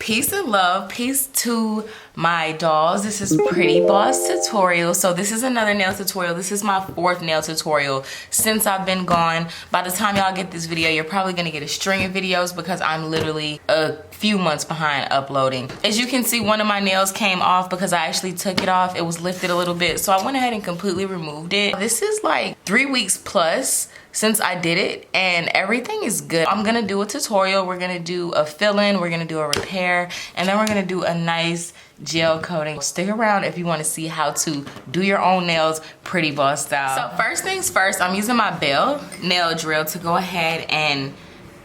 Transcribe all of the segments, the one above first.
Peace and love, peace to my dolls. This is Pretty Boss Tutorial. So this is another nail tutorial. This is my 4th nail tutorial since I've been gone. By the time y'all get this video, you're probably gonna get a string of videos because I'm literally a few months behind uploading. As you can see, one of my nails came off because I actually took it off. It was lifted a little bit, so I went ahead and completely removed it. This is like 3 weeks plus since I did it, and everything is good. I'm gonna do a tutorial. We're gonna do a fill-in, we're gonna do a repair, and then we're gonna do a nice gel coating. Stick around if you wanna see how to do your own nails Pretty Boss style. So first things first, I'm using my Bell nail drill to go ahead and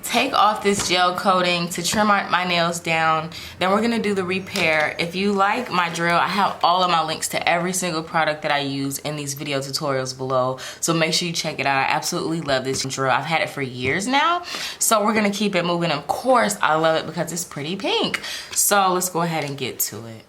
take off this gel coating to trim my nails down. Then we're gonna do the repair. If you like my drill, I have all of my links to every single product that I use in these video tutorials below. So make sure you check it out. I absolutely love this drill. I've had it for years now. So we're gonna keep it moving. Of course, I love it because it's pretty pink. So let's go ahead and get to it.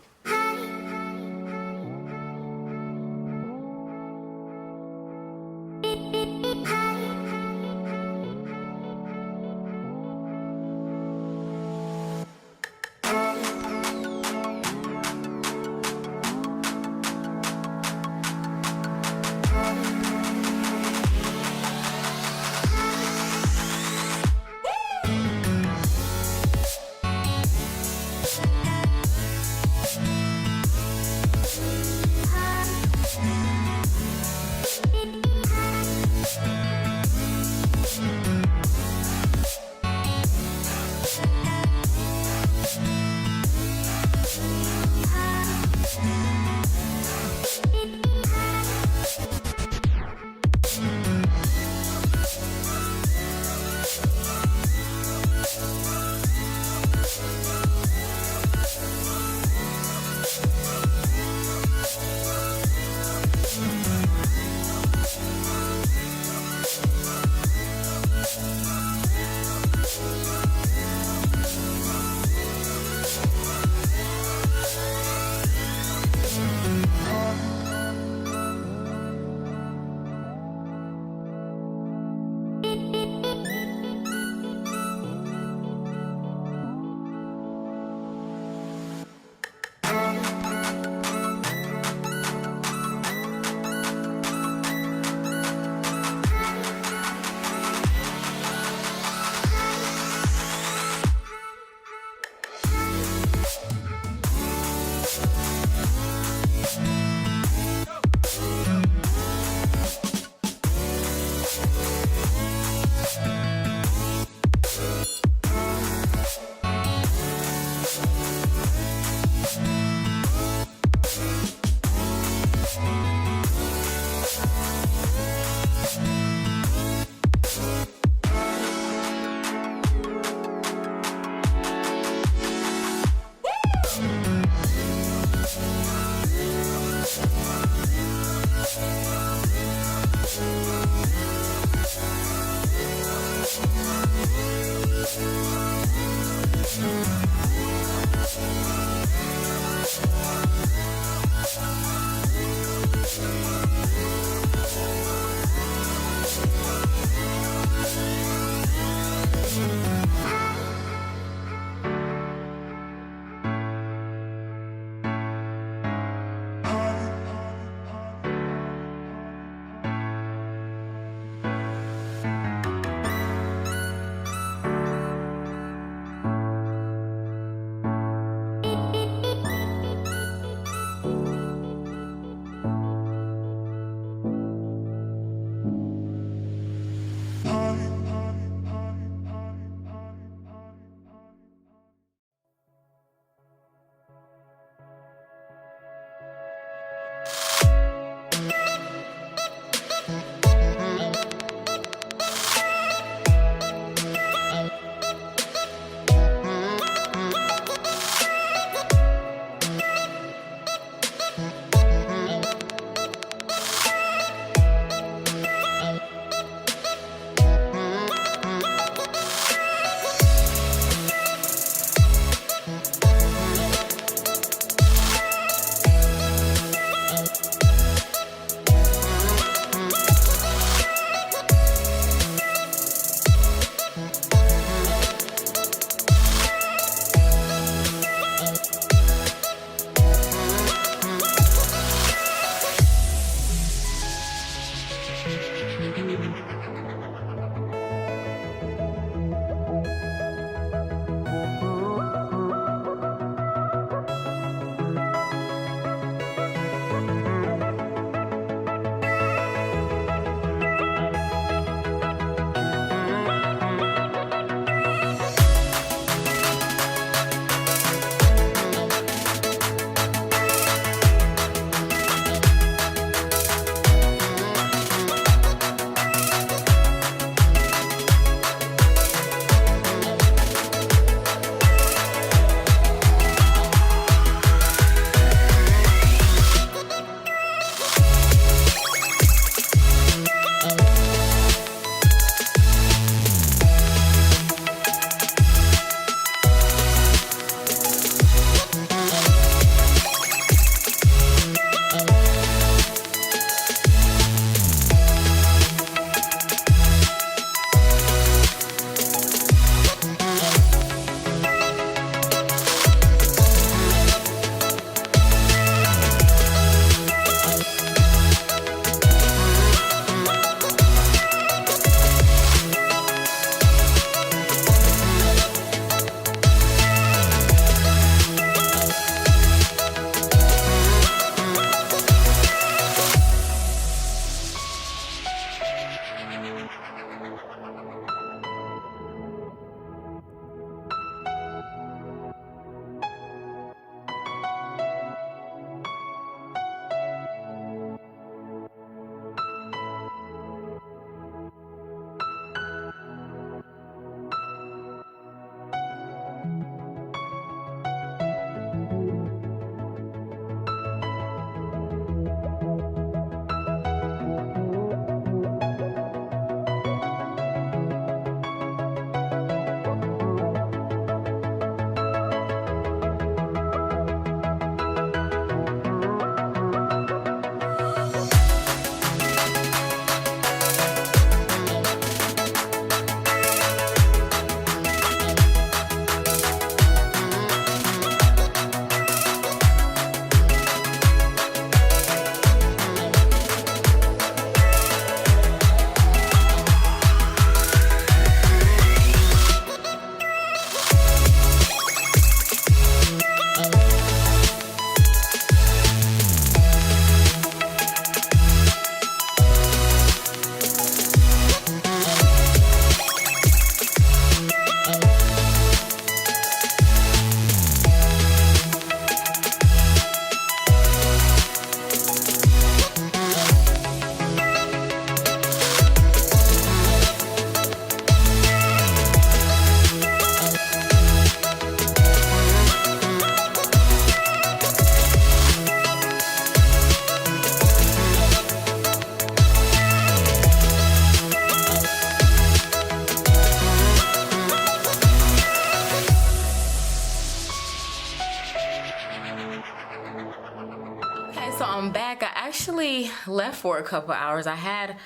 I'm back. I actually left for a couple hours. I had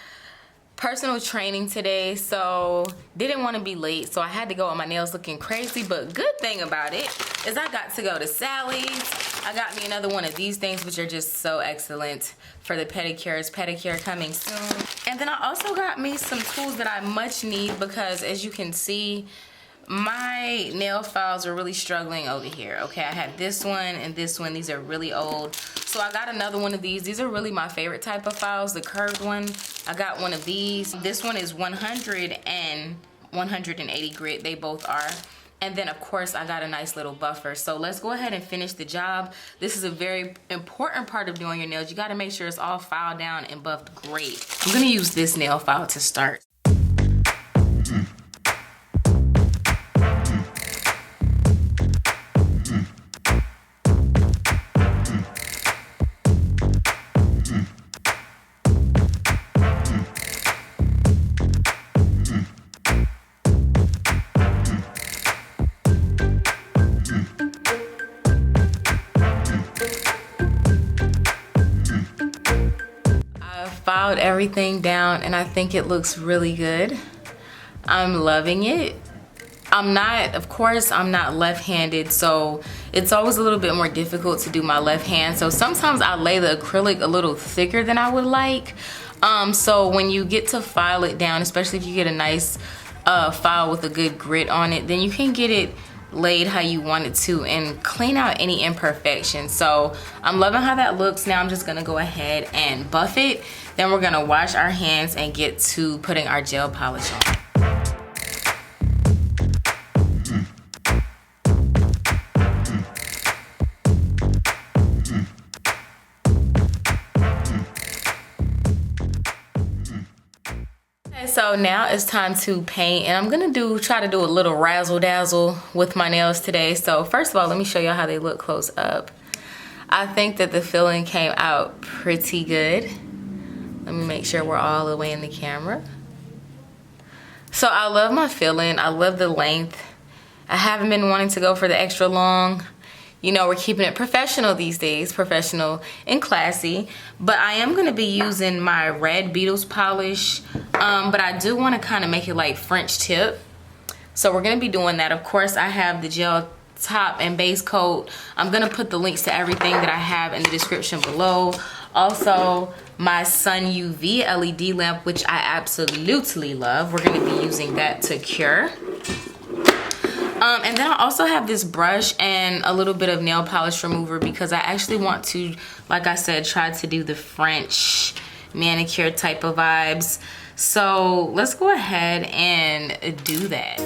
personal training today, so didn't want to be late, so I had to go with my nails looking crazy. But good thing about it is I got to go to Sally's. I got me another one of these things, which are just so excellent for the pedicures. Pedicure coming soon. And then I also got me some tools that I much need, because as you can see, my nail files are really struggling over here. Okay, I had this one and this one. These are really old, so I got another one of these. These are really my favorite type of files, the curved one. I got one of these. This one is 100 and 180 grit. They both are. And then of course I got a nice little buffer. So let's go ahead and finish the job. This is a very important part of doing your nails. You got to make sure it's all filed down and buffed great. I'm gonna use this nail file to start. Filed everything down and I think it looks really good. I'm loving it. Of course I'm not left-handed, so it's always a little bit more difficult to do my left hand. So sometimes I lay the acrylic a little thicker than I would like. So when you get to file it down, especially if you get a nice file with a good grit on it, then you can get it laid how you want it to and clean out any imperfections. So I'm loving how that looks. Now I'm just gonna go ahead and buff it. Then we're gonna wash our hands and get to putting our gel polish on. So now it's time to paint, and I'm gonna try to do a little razzle dazzle with my nails today. So first of all, let me show you how they look close up. I think that the filling came out pretty good. Let me make sure we're all the way in the camera. So I love my filling, I love the length. I haven't been wanting to go for the extra long. You know, we're keeping it professional these days, professional and classy. But I am gonna be using my red Beetles polish, but I do wanna kinda make it like French tip. So we're gonna be doing that. Of course, I have the gel top and base coat. I'm gonna put the links to everything that I have in the description below. Also, my Sun UV LED lamp, which I absolutely love. We're gonna be using that to cure. And then I also have this brush and a little bit of nail polish remover, because I actually want to, like I said, try to do the French manicure type of vibes. So let's go ahead and do that.